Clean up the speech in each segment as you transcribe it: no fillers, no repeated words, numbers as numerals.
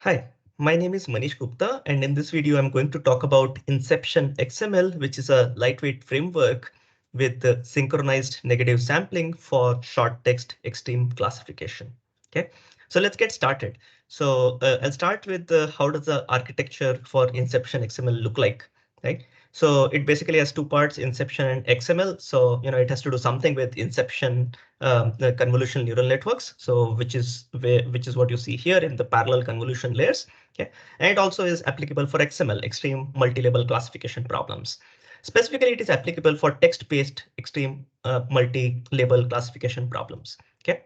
Hi, my name is Manish Gupta, and in this video, I'm going to talk about InceptionXML, which is a lightweight framework with synchronized negative sampling for short text extreme classification. Okay, so let's get started. So I'll start with how does the architecture for InceptionXML look like, right? So it basically has two parts, Inception and XML. So, it has to do something with Inception, the convolutional neural networks. So which is what you see here in the parallel convolution layers. Okay, and it also is applicable for XML, extreme multi-label classification problems. Specifically, it is applicable for text-based extreme multi-label classification problems. Okay,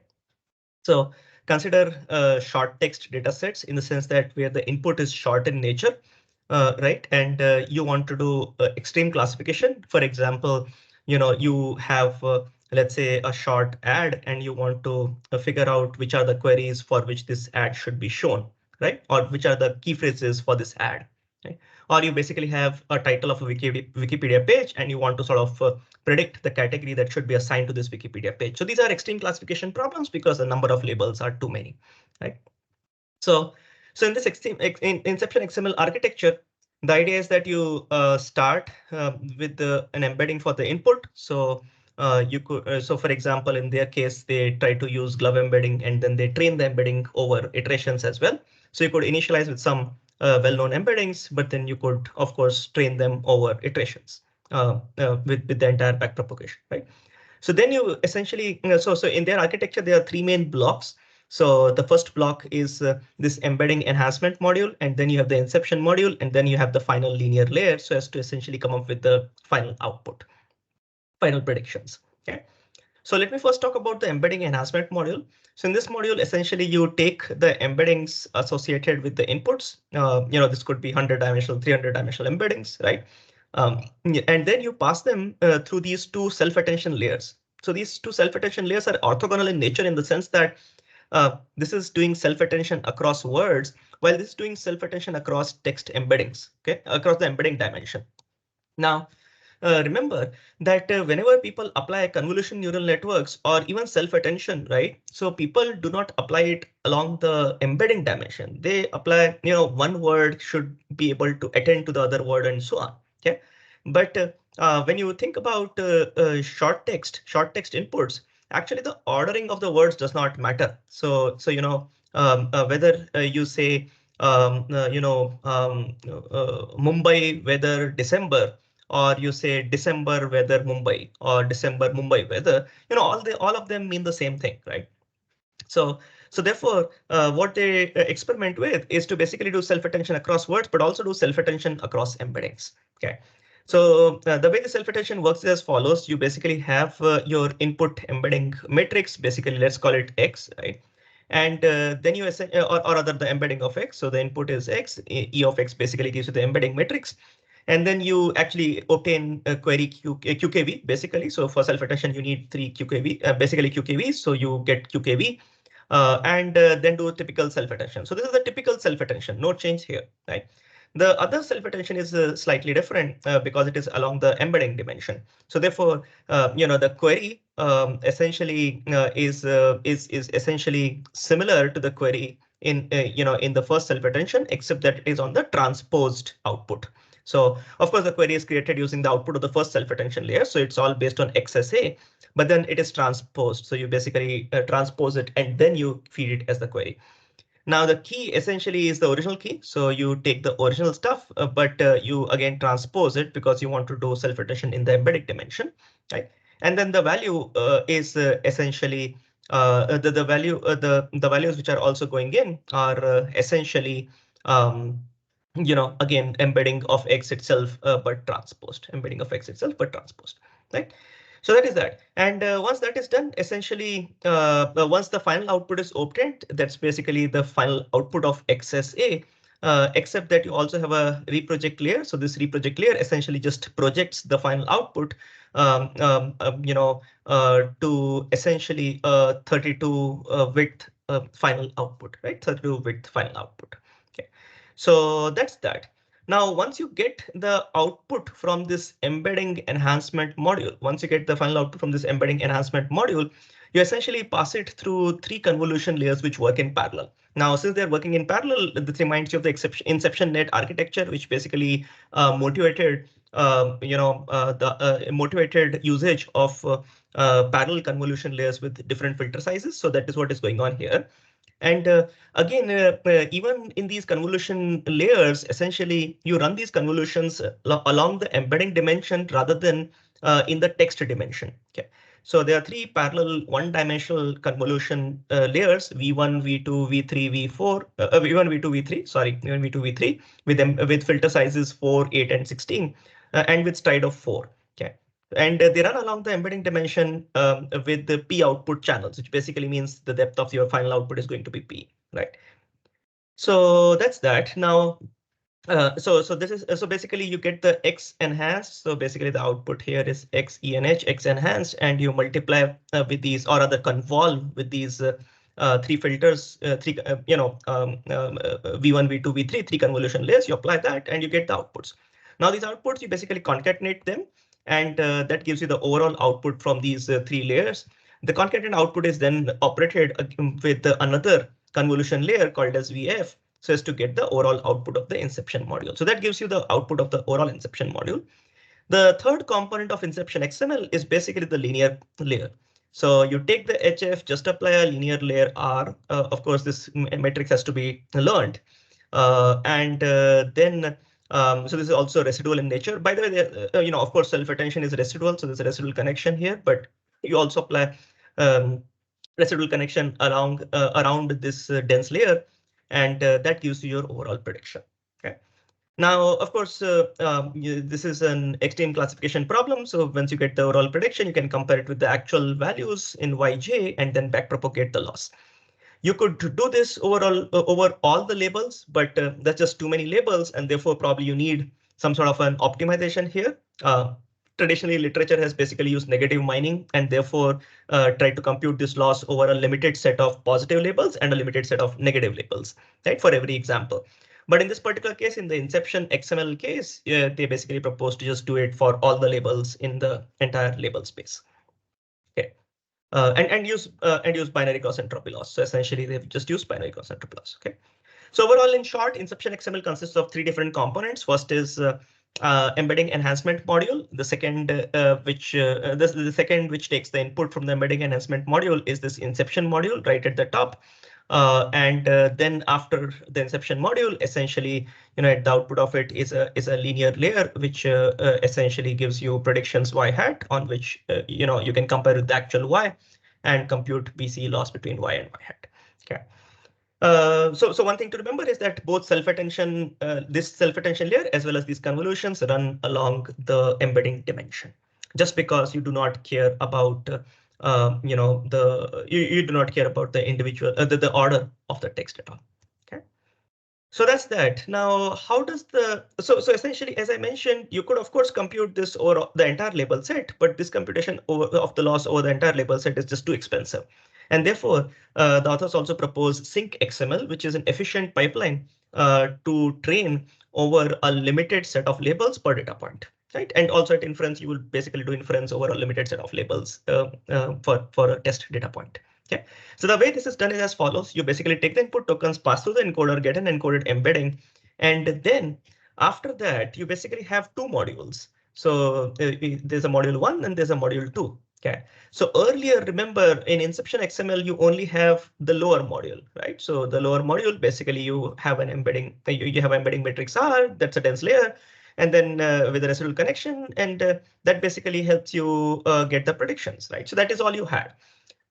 so consider short text datasets in the sense that where the input is short in nature, right? And you want to do extreme classification. For example, you have, let's say, a short ad and you want to figure out which are the queries for which this ad should be shown, right? Or which are the key phrases for this ad, right? Or you basically have a title of a Wikipedia page and you want to sort of predict the category that should be assigned to this Wikipedia page. So these are extreme classification problems because the number of labels are too many, right? So in this in Inception XML architecture, the idea is that you start with an embedding for the input. So you could, so for example, in their case, they try to use glove embedding and then they train the embedding over iterations as well. So you could initialize with some well-known embeddings, but then you could, of course, train them over iterations with the entire backpropagation, right? So then you essentially, so in their architecture, there are three main blocks. So the first block is this embedding enhancement module, and then you have the inception module, and then you have the final linear layer so as to essentially come up with the final output, final predictions. Okay. So let me first talk about the embedding enhancement module. So in this module, essentially you take the embeddings associated with the inputs. This could be 100-dimensional, 300-dimensional embeddings, right? And then you pass them through these two self-attention layers. So these two self-attention layers are orthogonal in nature in the sense that this is doing self-attention across words, while this is doing self-attention across text embeddings, okay, across the embedding dimension. Now, remember that whenever people apply convolution neural networks or even self-attention, right? So people do not apply it along the embedding dimension. They apply, one word should be able to attend to the other word and so on. Okay, but when you think about short text inputs, actually the ordering of the words does not matter. So whether you say Mumbai weather December, or you say December weather Mumbai or December Mumbai weather, all of them mean the same thing, right? So therefore, what they experiment with is to basically do self-attention across words, but also do self-attention across embeddings. Okay. So the way the self-attention works is as follows. You basically have your input embedding matrix, basically let's call it X, right? And then you or rather the embedding of X. So the input is X, E of X basically gives you the embedding matrix. And then you actually obtain a query QKV basically. So for self-attention, you need three QKV, basically QKVs. So you get QKV and then do a typical self-attention. So this is the typical self-attention, no change here, right? The other self-attention is slightly different because it is along the embedding dimension. So therefore, the query essentially is essentially similar to the query in in the first self-attention, except that it is on the transposed output. So of course, the query is created using the output of the first self-attention layer. So it's all based on XSA, but then it is transposed. So you basically transpose it and then you feed it as the query. Now the key essentially is the original key. So you take the original stuff, but you again transpose it because you want to do self-attention in the embedded dimension, right? And then the value is essentially the value the values which are also going in are essentially again embedding of X itself, but transposed, embedding of X itself, but transposed, right? So that is that. And once that is done, essentially, once the final output is obtained, that's basically the final output of XSA, except that you also have a reproject layer. So this reproject layer essentially just projects the final output, to essentially 32 width final output, right? 32 width final output. Okay, so that's that. Now, once you get the output from this embedding enhancement module, once you get the final output from this embedding enhancement module, you essentially pass it through 3 convolution layers which work in parallel. Now, since they're working in parallel, this reminds you of the InceptionNet architecture, which basically motivated, motivated usage of parallel convolution layers with different filter sizes. So that is what is going on here. And again, even in these convolution layers, essentially you run these convolutions along the embedding dimension rather than in the text dimension. Okay. So there are 3 parallel one-dimensional convolution layers: V1, V2, V3, V4, V1, V2, V3. Sorry, V1, V2, V3 with them with filter sizes 4, 8, and 16, and with stride of 4. Okay. And they run along the embedding dimension with the P output channels, which basically means the depth of your final output is going to be P, right? So that's that. Now, so this is so basically you get the X enhanced. So basically the output here is X ENH, X enhanced, and you multiply with these, or rather convolve with these 3 filters, V1, V2, V3, 3 convolution layers. You apply that and you get the outputs. Now these outputs, you basically concatenate them, and that gives you the overall output from these 3 layers. The concatenated output is then operated with another convolution layer called as VF, so as to get the overall output of the inception module. So that gives you the output of the overall inception module. The third component of InceptionXML is basically the linear layer. So you take the HF, just apply a linear layer R. Of course, this matrix has to be learned. So this is also residual in nature. By the way, of course, self-attention is residual. So there's a residual connection here, but you also apply residual connection around this dense layer, and that gives you your overall prediction. Okay. Now, of course, this is an extreme classification problem. So once you get the overall prediction, you can compare it with the actual values in Yj and then backpropagate the loss. You could do this over all the labels, but that's just too many labels, and therefore probably you need some sort of an optimization here. Traditionally, literature has basically used negative mining and therefore tried to compute this loss over a limited set of positive labels and a limited set of negative labels, right, for every example. But in this particular case, in the InceptionXML case, they basically propose to just do it for all the labels in the entire label space. Okay. And use binary cross entropy loss. So essentially, they've just used binary cross entropy loss. Okay. So overall, in short, InceptionXML consists of 3 different components. First is embedding enhancement module. The second, the second which takes the input from the embedding enhancement module, is this inception module right at the top. Then after the inception module, essentially, at the output of it is a linear layer, which essentially gives you predictions y hat, on which you can compare with the actual y and compute BC loss between y and y hat. Okay. So one thing to remember is that both self-attention, this self-attention layer, as well as these convolutions, run along the embedding dimension. Just because you do not care about you do not care about the individual the order of the text at all. Okay. So that's that. Now, how does so essentially, as I mentioned, you could of course compute this over the entire label set, but this computation of the loss over the entire label set is just too expensive. And therefore, the authors also propose SyncXML, which is an efficient pipeline to train over a limited set of labels per data point, right? And also at inference, you will basically do inference over a limited set of labels for a test data point. Okay, so the way this is done is as follows. You basically take the input tokens, pass through the encoder, get an encoded embedding, and then after that, you basically have 2 modules. So there's a module 1 and there's a module 2. Okay, so earlier, remember, in InceptionXML, you only have the lower module, right? So the lower module, basically you have an embedding, you have embedding matrix R, that's a dense layer, and then with a residual connection, and that basically helps you get the predictions, right? So that is all you had.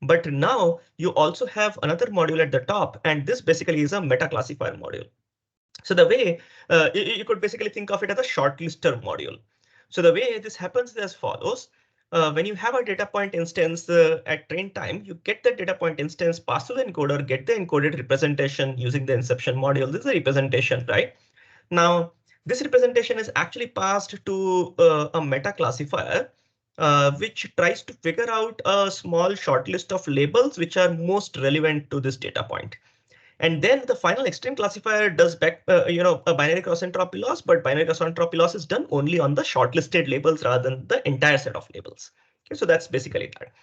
But now you also have another module at the top, and this basically is a meta classifier module. So the way you could basically think of it as a shortlister module. So the way this happens is as follows. When you have a data point instance at train time, you get the data point instance, pass to the encoder, get the encoded representation using the inception module. This is a representation, right? Now, this representation is actually passed to a meta classifier, which tries to figure out a small short list of labels which are most relevant to this data point. And then the final extreme classifier does a binary cross entropy loss, but binary cross entropy loss is done only on the shortlisted labels rather than the entire set of labels. Okay, so that's basically that.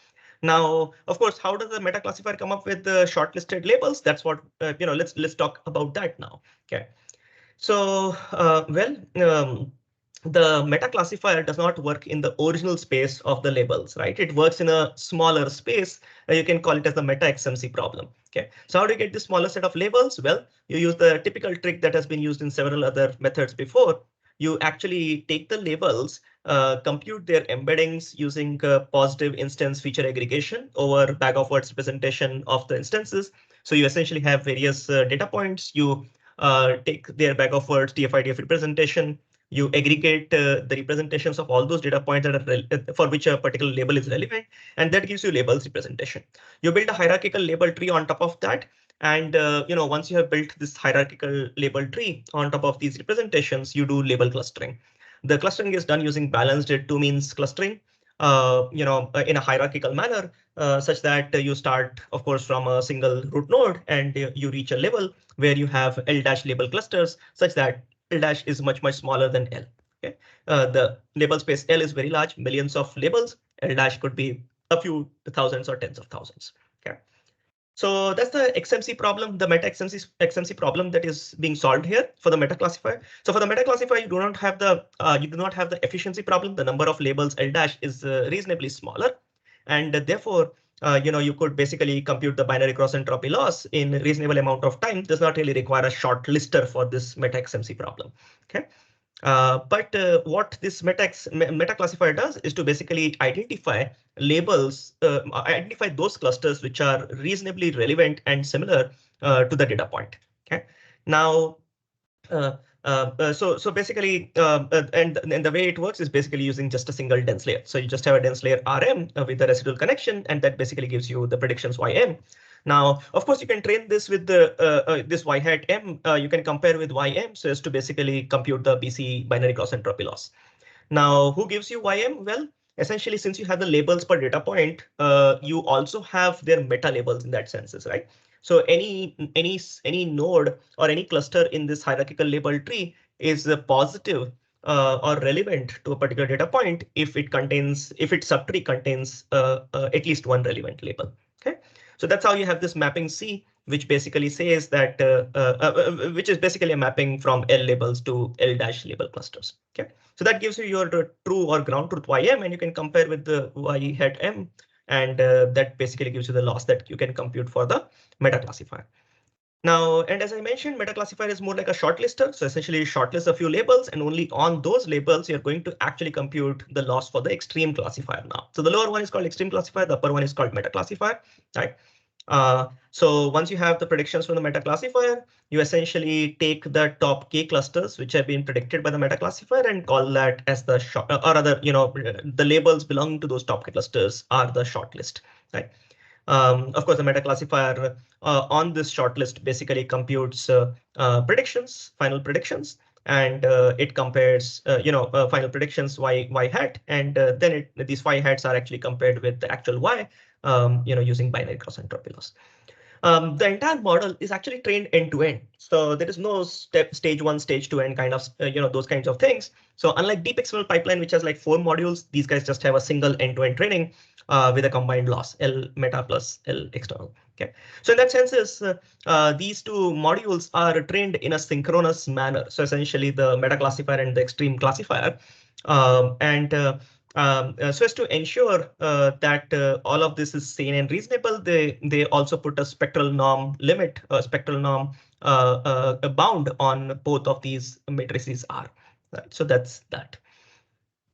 Now, of course, how does the meta classifier come up with the shortlisted labels? That's what let's talk about that now. Okay. So, the meta classifier does not work in the original space of the labels, right? It works in a smaller space. You can call it as the meta XMC problem. Okay. So how do you get this smaller set of labels? Well, you use the typical trick that has been used in several other methods before. You actually take the labels, compute their embeddings using positive instance feature aggregation over bag of words representation of the instances. So you essentially have various data points. You take their bag of words DFIDF representation. You aggregate the representations of all those data points that are for which a particular label is relevant, and that gives you labels representation. You build a hierarchical label tree on top of that. And once you have built this hierarchical label tree on top of these representations, you do label clustering. The clustering is done using balanced two means clustering, in a hierarchical manner, such that you start, of course, from a single root node and you reach a level where you have L dash label clusters such that L dash is much, much smaller than L. Okay. The label space L is very large, millions of labels. L dash could be a few thousands or tens of thousands. Okay. So that's the XMC problem, the meta XMC problem that is being solved here for the meta classifier. So for the meta classifier, you do not have the efficiency problem. The number of labels L dash is reasonably smaller, and therefore you could basically compute the binary cross entropy loss in a reasonable amount of time. Does not really require a short lister for this meta XMC problem. Okay. But what this meta classifier does is to basically identify labels, identify those clusters which are reasonably relevant and similar to the data point. Okay. Now, so basically, and the way it works is basically using just a single dense layer. So you just have a dense layer RM with a residual connection, and that basically gives you the predictions ym. Now, of course, you can train this with the this y hat m. You can compare with ym so as to basically compute the BC binary cross entropy loss. Now, who gives you ym? Well, essentially, since you have the labels per data point, you also have their meta labels in that sense, right? So any node or any cluster in this hierarchical label tree is positive or relevant to a particular data point if its subtree contains at least one relevant label. Okay, so that's how you have this mapping C, which basically says that which is basically a mapping from L labels to L dash label clusters. Okay, so that gives you your true or ground truth ym, and you can compare with the y hat m, and that basically gives you the loss that you can compute for the meta classifier. Now, and as I mentioned, meta classifier is more like a shortlister. So essentially you shortlist a few labels, and only on those labels, you're going to actually compute the loss for the extreme classifier now. So the lower one is called extreme classifier. The upper one is called meta classifier, right? So once you have the predictions from the meta classifier, you essentially take the top k clusters which have been predicted by the meta classifier and call that as the short, or rather, the labels belonging to those top k clusters are the shortlist, right? Of course, the meta classifier on this shortlist basically computes predictions, final predictions, and it compares, final predictions y hat, and then these y hats are actually compared with the actual y, using binary cross entropy loss. The entire model is actually trained end to end. So there is no stage one, stage two, and kind of, those kinds of things. So unlike deep XML pipeline, which has like 4 modules, these guys just have a single end to end training with a combined loss, L meta plus L external. Okay. So in that sense, these two modules are trained in a synchronous manner. So essentially the meta classifier and the extreme classifier. So as to ensure that all of this is sane and reasonable, they also put a spectral norm limit, spectral norm bound on both of these matrices R. Right? So that's that.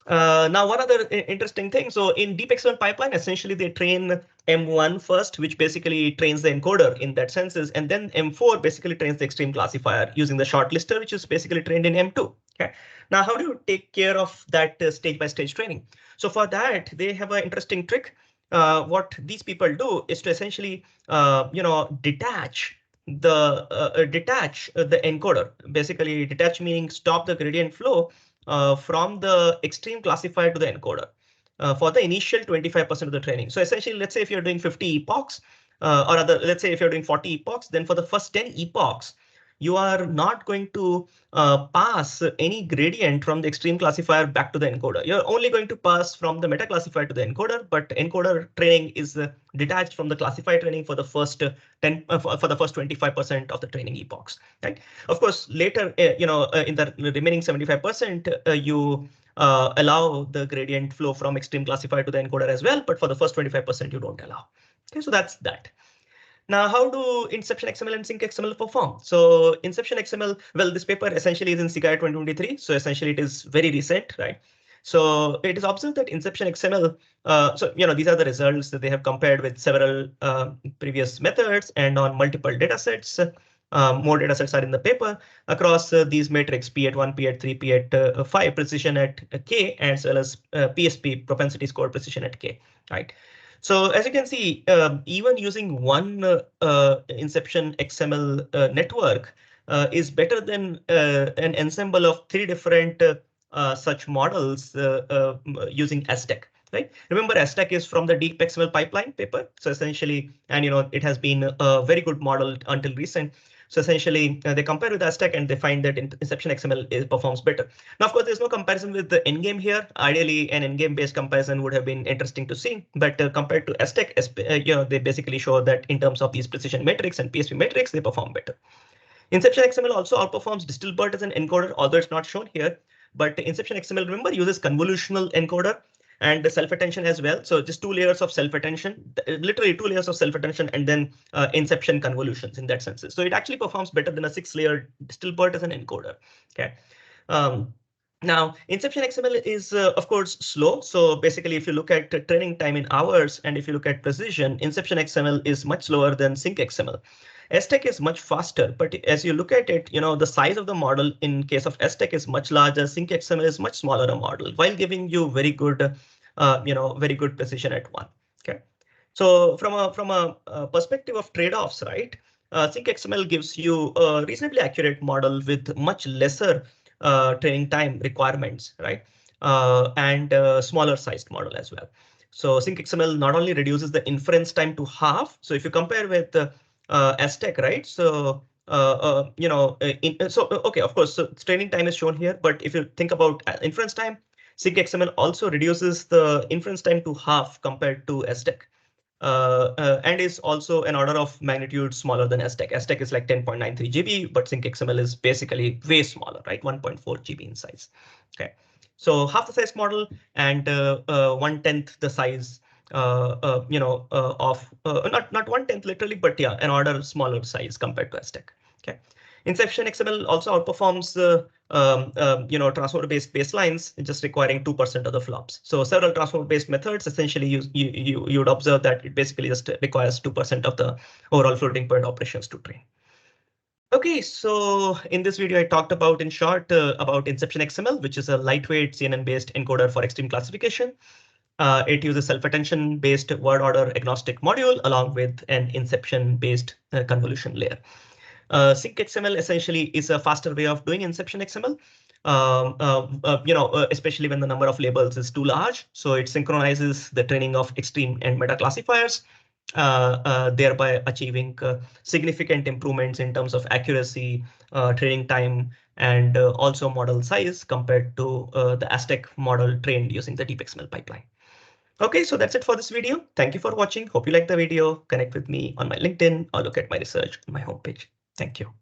Now, one other interesting thing. So in deep XML pipeline, essentially they train M1 first, which basically trains the encoder in that senses, and then M4 basically trains the extreme classifier using the shortlister, which is basically trained in M2. Okay. Now, how do you take care of that stage by stage training? So for that, they have an interesting trick. What these people do is to essentially, detach the encoder. Basically, detach meaning stop the gradient flow from the extreme classifier to the encoder for the initial 25% of the training. So essentially, let's say if you're doing 50 epochs, or other, let's say if you're doing 40 epochs, then for the first 10 epochs, you are not going to pass any gradient from the extreme classifier back to the encoder. You're only going to pass from the meta classifier to the encoder, but encoder training is detached from the classifier training for the first 10 for the first 25% of the training epochs. Right. Of course, later, in the remaining 75%, you allow the gradient flow from extreme classifier to the encoder as well, but for the first 25% you don't allow. Okay, so that's that. Now, how do InceptionXML and SyncXML perform? So InceptionXML, well, this paper essentially is in CGI 2023. So essentially it is very recent, right? So it is observed that InceptionXML, these are the results that they have compared with several previous methods and on multiple datasets. More datasets are in the paper across these metrics, P at 1, P at 3, P at 5, precision at K, as well as PSP, propensity score precision at K, right? So as you can see, even using one Inception XML network is better than an ensemble of 3 different such models using Astec. Right. Remember, Astec is from the Deep XML pipeline paper. So essentially, and it has been a very good model until recent. So essentially, they compare with Astec and they find that InceptionXML performs better. Now, of course, there's no comparison with the endgame here. Ideally, an endgame based comparison would have been interesting to see, but compared to Astec, they basically show that in terms of these precision metrics and PSP metrics, they perform better. InceptionXML also outperforms Distilbert as an encoder, although it's not shown here. But InceptionXML, remember, uses convolutional encoder and the self-attention as well. So just 2 layers of self-attention, literally 2 layers of self-attention, and then inception convolutions in that sense. So it actually performs better than a 6-layer Distilbert as an encoder. Okay. Now, InceptionXML is, of course, slow. So basically, if you look at training time in hours, and if you look at precision, InceptionXML is much slower than SyncXML. Astec is much faster, but as you look at it, the size of the model in case of Astec is much larger. SyncXML is much smaller a model, while giving you very good, very good precision at 1. Okay. So from a perspective of trade-offs, right? SyncXML gives you a reasonably accurate model with much lesser training time requirements, right? And smaller sized model as well. So SyncXML not only reduces the inference time to half. So if you compare with Astec, right? So okay, of course, so training time is shown here, but if you think about inference time, SyncXML also reduces the inference time to half compared to Astec. And is also an order of magnitude smaller than Astec. Astec is like 10.93 GB, but SyncXML is basically way smaller, right? 1.4 GB in size. Okay, so half the size model and 1/10 the size, of not 1/10 literally, but yeah, an order smaller size compared to Astec. Okay. InceptionXML also outperforms transformer-based baselines, just requiring 2% of the flops. So several transformer-based methods, essentially, you would observe that it basically just requires 2% of the overall floating point operations to train. Okay, so in this video, I talked about, in short, about InceptionXML, which is a lightweight CNN-based encoder for extreme classification. It uses self-attention-based word order agnostic module along with an inception-based convolution layer. SyncXML essentially is a faster way of doing InceptionXML, especially when the number of labels is too large. So it synchronizes the training of extreme and meta classifiers, thereby achieving significant improvements in terms of accuracy, training time, and also model size compared to the Astec model trained using the DeepXML pipeline. Okay, so that's it for this video. Thank you for watching. Hope you liked the video. Connect with me on my LinkedIn or look at my research on my homepage. Thank you.